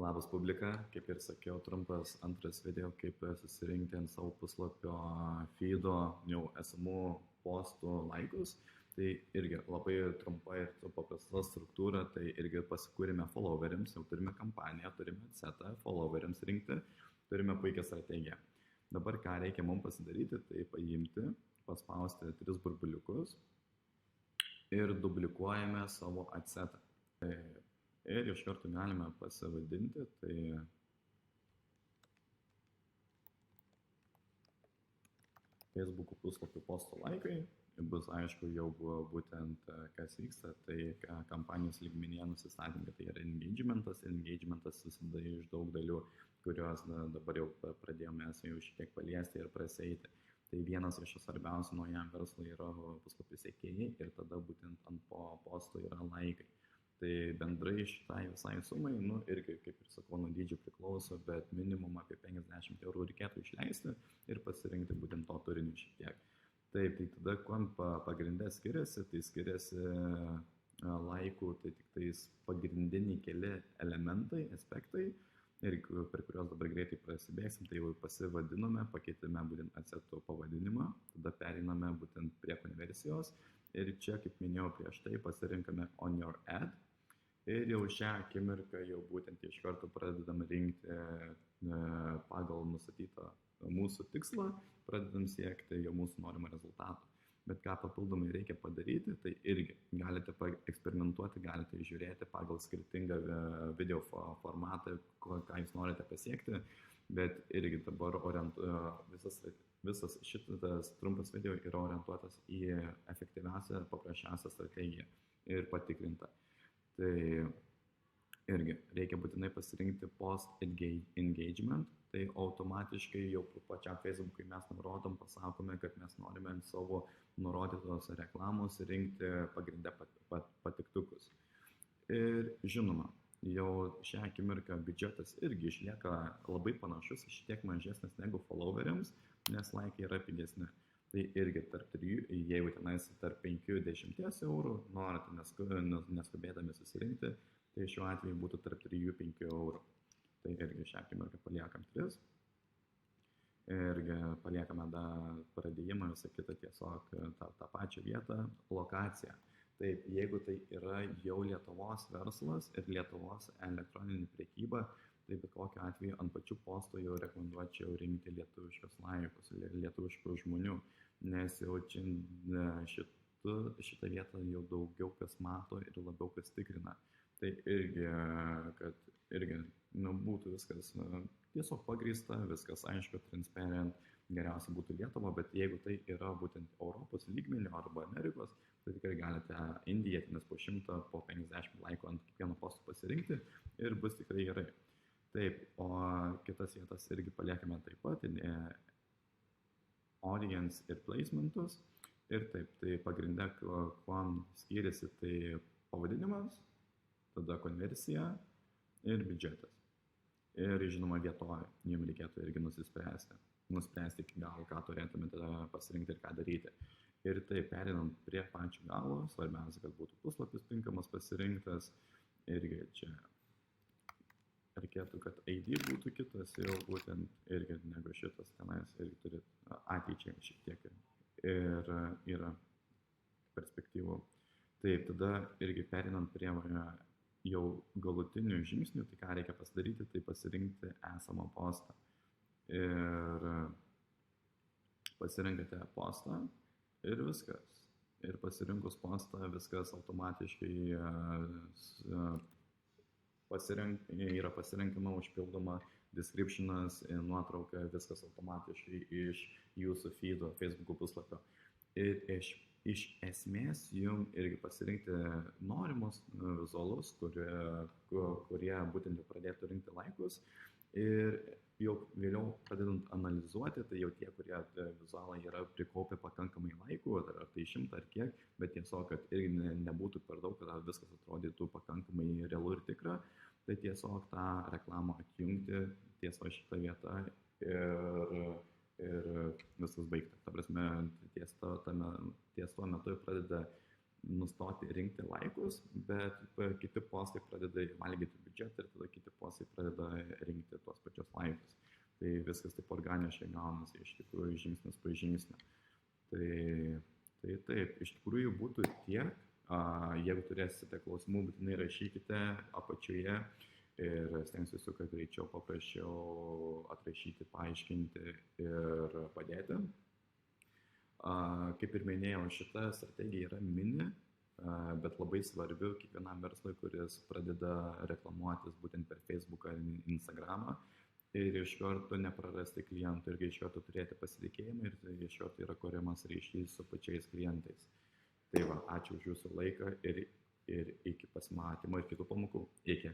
Labas publika, kaip ir sakiau, trumpas antras video, kaip susirinkti ant savo puslapio feedo jau esamų postų laikus. Tai irgi labai trumpa ir paprasta struktūra, tai irgi pasikūrėme followeriams, jau turime kampaniją, turime setą followeriams rinkti, turime puikią strategiją. Dabar ką reikia mums pasidaryti, tai paimti, paspausti 3 burbuliukus ir duplikuojame savo adsetą. Ir iš karto galime pasivadinti, tai Facebook puslapio posto laikai, bus aišku jau būtent kas vyksta, tai kampanijos lygmenyje nusistatėme, kad tai yra engagementas susideda iš daug dalių, kurios dabar jau pradėjome jau šiek tiek paliesti ir praseiti. Tai vienas iš svarbiausių naujam verslui yra puslapio sekėjai ir tada būtent ant posto yra laikai. Tai bendrai šitai visai sumai, irgi, kaip ir sakau, nuo dydžio priklauso, bet minimum apie 50 eurų reikėtų išleisti ir pasirinkti būtent to turinį šiek tiek. Taip, tai tada, kuo pagrindę skiriasi, tai skiriasi laikų, tai tik tais pagrindiniai keli elementai, aspektai, ir per kuriuos dabar greitai prasibėgsim, tai jau pasivadinome, pakeitėme būtent adseto pavadinimą, tada pereiname būtent prie konversijos ir čia, kaip minėjau prieš tai, pasirinkame on your ad. Ir jau šią akimirką jau būtent iš karto pradedam rinkti pagal nustatytą mūsų tikslą, pradedam siekti jau mūsų norimą rezultatą. Bet ką papildomai reikia padaryti, tai irgi galite eksperimentuoti, galite žiūrėti pagal skirtingą video formatą, ką jūs norite pasiekti, bet irgi dabar visas šitas trumpas video yra orientuotas į efektyviausią, paprasčiausią strategiją ir patikrinta. Tai irgi reikia būtinai pasirinkti post engagement, tai automatiškai jau pačiam Facebook'ui mes nurodom, pasakome, kad mes norime ant savo nurodytos reklamos rinkti pagrindę patiktukus. Ir žinoma, jau šią akimirką biudžetas irgi išlieka labai panašus, šiek tiek mažesnis negu followeriams, nes laikai yra pigesni. Tai irgi tarp 3, jeigu tenais tarp 5-10 eurų, norite neskubėdami susirinkti, tai šiuo atveju būtų tarp 3-5 eurų. Tai irgi šią akimirką paliekam 3. Irgi paliekame pradėjimą, visą kitą tiesiog tą pačią vietą, lokaciją. Taip, jeigu tai yra jau Lietuvos verslas ir Lietuvos elektroninė prekyba, tai bet kokiu atveju ant pačių postų jau rekomenduočiau rinkti lietuviškus laikus, lietuviškų žmonių, nes jau šitą vietą jau daugiau kas mato ir labiau kas tikrina. Tai irgi, kad irgi būtų viskas tiesiog pagrįsta, viskas aišku, transparent, geriausia būtų Lietuva, bet jeigu tai yra būtent Europos lygmenio arba Amerikos, tai tikrai galite Indiją, nes po 100, po 50 laikų ant kiekvieno posto pasirinkti ir bus tikrai gerai. Taip, o kitas vietas irgi paliekame taip pat, audience ir placementus. Ir taip, tai pagrinde, kuom skiriasi, tai pavadinimas, tada konversija ir biudžetas. Ir žinoma vietovė, jums reikėtų irgi nuspręsti iki galo, ką turėtumėte pasirinkti ir ką daryti. Ir tai perinant prie pačio galo, svarbiausia, kad būtų puslapis tinkamas pasirinktas, irgi čia reikėtų, kad ID būtų kitas, jau būtent irgi negu šitas tenais, irgi turi ateičiai šiek tiek ir yra perspektyvų. Taip, tada irgi perinant prie jau galutinių žingsnių, tai ką reikia pasidaryti, tai pasirinkti esamą postą. Ir pasirinkate postą ir viskas. Ir pasirinkus postą viskas automatiškai yra pasirinkama, užpildoma descriptionas, nuotrauka, viskas automatiškai iš jūsų feedo, Facebook puslapio. Ir iš esmės jums irgi pasirinkti norimus vizualus, kurie būtent jau pradėtų rinkti laikus. Ir jau vėliau pradedant analizuoti, tai jau tie, kurie vizualai yra prikaupę pakankamai laikų, ar tai 100 ar kiek, bet tiesiog, kad irgi nebūtų per daug, kad viskas atrodytų pakankamai realu ir tikra, tai tiesiog tą reklamą atjungti ties šitą vietą ir viskas baigta. Ta prasme, ties tuo metu pradeda nustoti rinkti laikus, bet kiti postai pradeda valgyti biudžetą. biudžetą ir tada kiti postai pradeda rinkti tuos pačius laikus. Tai viskas taip organiškai gaunasi iš tikrųjų žingsnis po žingsnio. Tai taip, iš tikrųjų būtų tiek. Jeigu turėsite klausimų, būtinai rašykite apačioje ir stengsiuosi, kad greičiau, paprasčiau atrašyti, paaiškinti ir padėti. Kaip ir minėjau, šita strategija yra mini, bet labai svarbi kiekvienam verslui, kuris pradeda reklamuotis būtent per Facebooką ir Instagramą. Ir iš karto neprarasti klientų ir iš karto turėti pasitikėjimą ir iš karto yra kuriamas ryšys su pačiais klientais. Tai va, ačiū už jūsų laiką ir iki pasimatymo ir kitų pamokų. Iki.